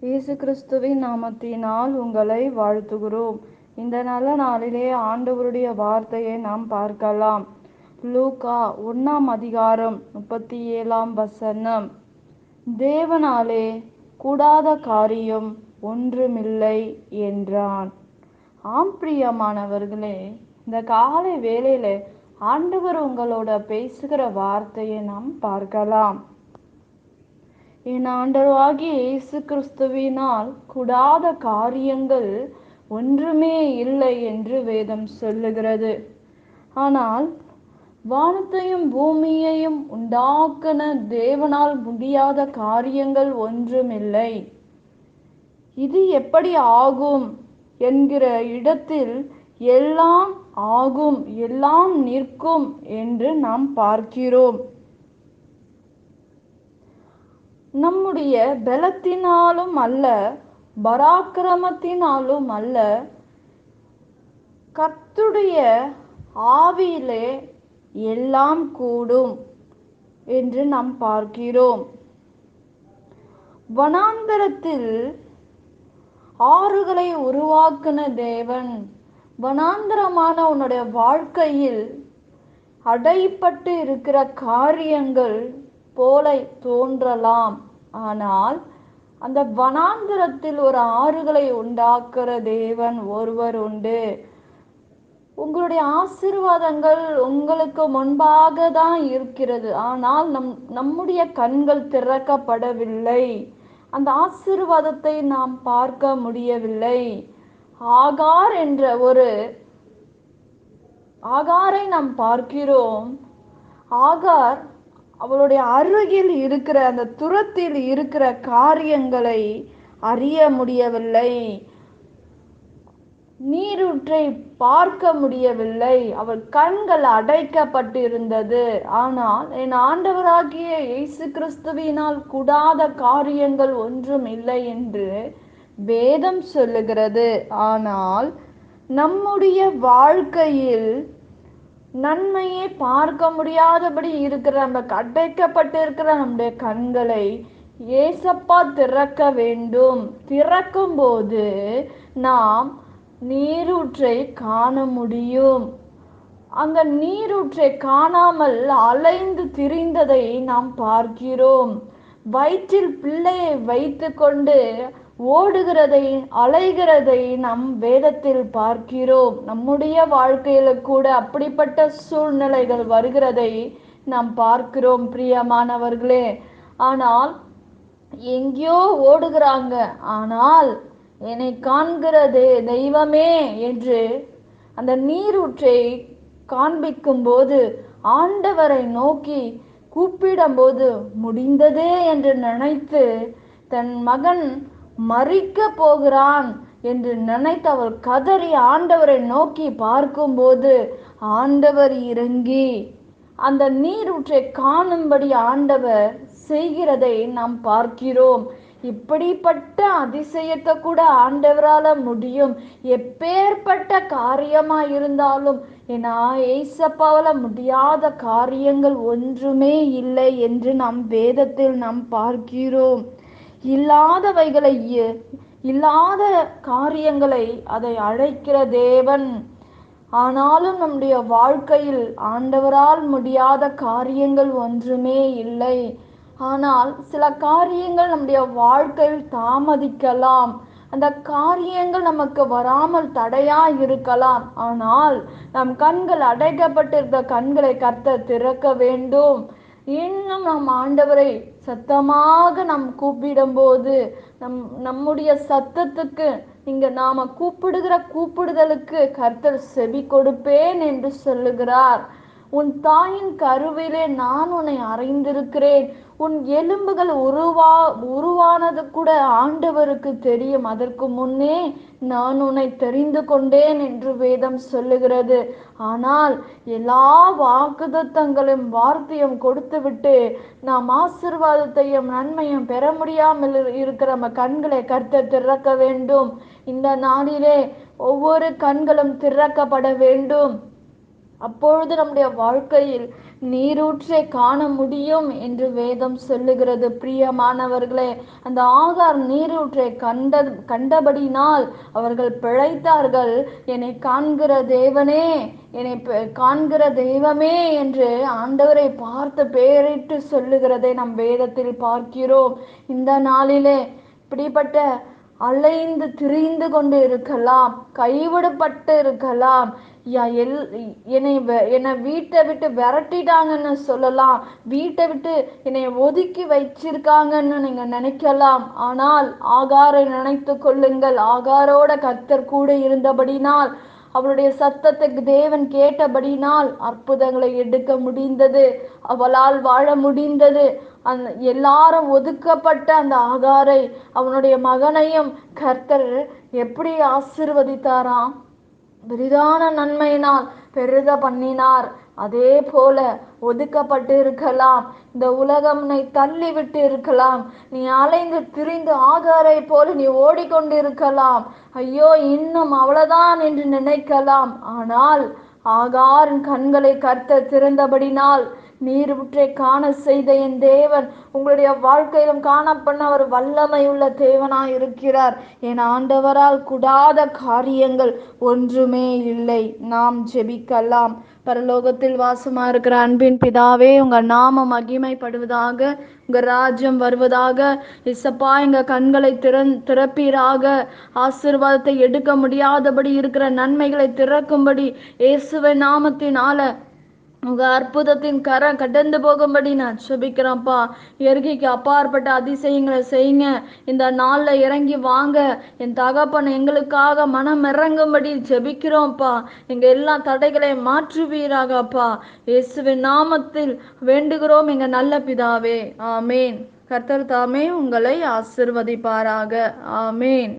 இயேசு கிறிஸ்துவின் நாமத்தினால் உங்களை வாழ்த்துகிறோம். இந்த நல்ல நாளிலே ஆண்டவருடைய வார்த்தையை நாம் பார்க்கலாம். லூக்கா 1 37 தேவனாலே கூடாத காரியம் ஒன்றுமில்லை என்றான். ஆம் பிரியமானவர்களே, இந்த காலை வேளையில ஆண்டவர் உங்களோட பேசுகிற வார்த்தையை நாம் பார்க்கலாம். என் ஆண்டவராகிய இயேசு கிறிஸ்துவினால் கூடாத காரியங்கள் ஒன்றுமே இல்லை என்று வேதம் சொல்லுகிறது. ஆனால் வானத்தையும் பூமியையும் உண்டாக்கின தேவனால் முடியாத காரியங்கள் ஒன்றுமில்லை. இது எப்படி ஆகும் என்கிற இடத்தில் எல்லாம் ஆகும், எல்லாம் நிற்கும் என்று நாம் பார்க்கிறோம். நம்முடைய பலத்தினாலும் அல்ல, பராக்கிரமத்தினாலும் அல்ல, கர்த்தருடைய ஆவியிலே எல்லாம் கூடும் என்று நாம் பார்க்கிறோம். வனாந்தரத்தில் ஆறுகளை உருவாக்கின தேவன் வனாந்தரமான உன்னுடைய வாழ்க்கையில் அடைப்பட்டு இருக்கிற காரியங்கள் போல தோன்றலாம். ஆனால் அந்த வனாந்தரத்தில் ஒரு ஆறுகளை உண்டாக்குற தேவன் ஒருவர் உண்டு. உங்களுடைய ஆசீர்வாதங்கள் உங்களுக்கு முன்பாக தான் இருக்கிறது. ஆனால் நம்முடைய கண்கள் திறக்கப்படவில்லை. அந்த ஆசீர்வாதத்தை நாம் பார்க்க முடியவில்லை. ஆகாரை நாம் பார்க்கிறோம். ஆகார் அவளுடைய அருகில் இருக்கிற அந்த துரத்தில் இருக்கிற காரியங்களை அறிய முடியவில்லை. நீரூற்றை பார்க்க முடியவில்லை. அவள் கண்கள் அடைக்கப்பட்டிருந்தது. ஆனால் என் ஆண்டவராகிய இயேசு கிறிஸ்துவினால் கூடாத காரியங்கள் ஒன்றும் இல்லை என்று வேதம் சொல்லுகிறது. ஆனால் நம்முடைய வாழ்க்கையில் நன்மையை பார்க்க முடியாதபடி இருக்கிற அந்த அடைக்கப்பட்டிருக்கிற நம்முடைய கண்களை ஏசப்பா திறக்க வேண்டும். திறக்கும் போது நாம் நீரூற்றை காண முடியும். அந்த நீரூற்றை காணாமல் அலைந்து திரிந்ததை நாம் பார்க்கிறோம். வயிற்றில் பிள்ளையை வைத்து கொண்டு ஓடுகிறதை, அலைகிறதை நம் வேதத்தில் பார்க்கிறோம். நம்முடைய வாழ்க்கையில கூட அப்படிப்பட்ட சூழ்நிலைகள் வருகிறதை நாம் பார்க்கிறோம் பிரியமானவர்களே. ஆனால் எங்கேயோ ஓடுகிறாங்க. ஆனால் என்னை காண்கிறது தெய்வமே என்று அந்த நீரூற்றை காண்பிக்கும் போது, ஆண்டவரை நோக்கி கூப்பிடும் போது முடிந்ததே என்று நினைத்து தன் மகன் மரிக்க போகிறான் என்று நினைத்து அவள் கதறி ஆண்டவரை நோக்கி பார்க்கும்போது ஆண்டவர் இறங்கி அந்த நீரூற்றை காணும்படி ஆண்டவர் செய்கிறதை நாம் பார்க்கிறோம். இப்படிப்பட்ட அதிசயத்தை கூட ஆண்டவரால முடியும். எப்பேற்பட்ட காரியமா இருந்தாலும் ஏன்னா ஏசப்பாவால முடியாத காரியங்கள் ஒன்றுமே இல்லை என்று நாம் வேதத்தில் நாம் பார்க்கிறோம். இல்லாத காரியங்களை அதை அழைக்கிற தேவன். ஆனாலும் நம்முடைய வாழ்க்கையில் ஆண்டவரால் முடியாத காரியங்கள் ஒன்றுமே இல்லை. ஆனால் சில காரியங்கள் நம்முடைய வாழ்க்கையில் தாமதிக்கலாம். அந்த காரியங்கள் நமக்கு வராமல் தடையா இருக்கலாம். ஆனால் நம் கண்கள் அடைக்கப்பட்டிருந்த கண்களை கர்த்தர் திறக்க வேண்டும். இன்னும் நம் ஆண்டவரை சத்தமாக நாம் கூப்பிடும் போது நம்முடைய சத்தத்துக்கு நாம கூப்பிடுகிற கூப்பிடுதலுக்கு கர்த்தர் செவி கொடுப்பேன் என்று சொல்லுகிறார். உன் தாயின் கருவிலே நான் உன்னை அறிந்திருக்கிறேன். உன் எலும்புகள் உருவானது கூட ஆண்டவருக்கு தெரியும். அதற்கு முன்னே நான் உன்னை தெரிந்து கொண்டேன் என்று வேதம் சொல்லுகிறது. ஆனால் எல்லா வாக்குத்தத்தங்களும் வார்த்தையும் கொடுத்து விட்டு நாம் ஆசீர்வாதத்தையும் நன்மையும் பெற முடியாமல் இருக்கிற நம்ம கண்களை கர்த்தர் திறக்க வேண்டும். இந்த நாளிலே ஒவ்வொரு கண்களும் திறக்கப்பட வேண்டும். அப்பொழுது நம்முடைய வாழ்க்கையில் நீரூற்றை காண முடியும் என்று வேதம் சொல்லுகிறது. பிரியமானவர்களே, அந்த ஆகார் நீரூற்றை கண்டபடினால் அவர்கள் பிழைத்தார்கள். என்னை காண்கிற தேவனே, என்னை காண்கிற தெய்வமே என்று ஆண்டவரை பார்த்து பெயரிட்டு சொல்லுகிறதை நம் வேதத்தில் பார்க்கிறோம். இந்த நாளிலே இப்படிப்பட்ட அலைந்து திரிந்து கொண்டு இருக்கலாம், கைவிடப்பட்டு இருக்கலாம், என்னை வீட்டை விட்டு விரட்டிட்டாங்கன்னு சொல்லலாம், வீட்டை விட்டு என்னை ஒதுக்கி வச்சிருக்காங்கன்னு நீங்க நினைக்கலாம். ஆனால் ஆகாரை நினைத்து கொள்ளுங்கள். ஆகாரோட கர்த்தர் கூட இருந்தபடினால், அவளுடைய சத்தத்துக்கு தேவன் கேட்டபடினால் அற்புதங்களை எடுக்க முடிந்தது, அவளால் வாழ முடிந்தது. எல்லாரும் ஒதுக்கப்பட்ட அந்த ஆகாரை, அவனுடைய மகனையும் கர்த்தர் எப்படி ஆசீர்வதித்தாராம்? பெரிதான நன்மையினால் பெருக பண்ணினார். அதே போல ஒதுக்கப்பட்டு இருக்கலாம், இந்த உலகம் உன்னை தள்ளி விட்டு இருக்கலாம், நீ அலைந்து திரிந்து ஆகாரை போல நீ ஓடிக்கொண்டு இருக்கலாம், ஐயோ இன்னும் அவ்வளவுதான் என்று நினைக்கலாம். ஆனால் ஆகாரின் கண்களை கர்த்தர் திறந்தபடினால் நீரூற்றை காண செய்த என் தேவன் உங்களுடைய வாழ்க்கையிலும் காணப்பண்ண ஒரு வல்லமை உள்ள தேவனாய் இருக்கிறார். என் ஆண்டவரால் கூடாத காரியங்கள் ஒன்றுமே இல்லை. நாம் ஜெபிக்கலாம். பரலோகத்தில் வாசமா இருக்கிற அன்பின் பிதாவே, உங்க நாமம் மகிமைப்படுவதாக, உங்க ராஜ்யம் வருவதாக. இசப்பா, எங்க கண்களை திறப்பீராக. ஆசீர்வாதத்தை எடுக்க முடியாதபடி இருக்கிற நன்மைகளை திறக்கும்படி இயேசுவின் நாமத்தினால உங்க அற்புதத்தின் கரம் கடந்து போகும்படி நான் ஜெபிக்கிறேன்ப்பா. இயற்கைக்கு அப்பாற்பட்ட அதிசயங்களை செய்யுங்க. இந்த நாள்ல இறங்கி வாங்க. என் தகப்பன் எங்களுக்காக மனம் இறங்கும்படி ஜெபிக்கிறோம்ப்பா. எங்க எல்லா தடைகளை மாற்றுவீராகப்பா. இயேசுவின் நாமத்தில் வேண்டுகிறோம் எங்க நல்ல பிதாவே. ஆமேன். கர்த்தர் தாமே உங்களை ஆசீர்வதிப்பாராக. ஆமேன்.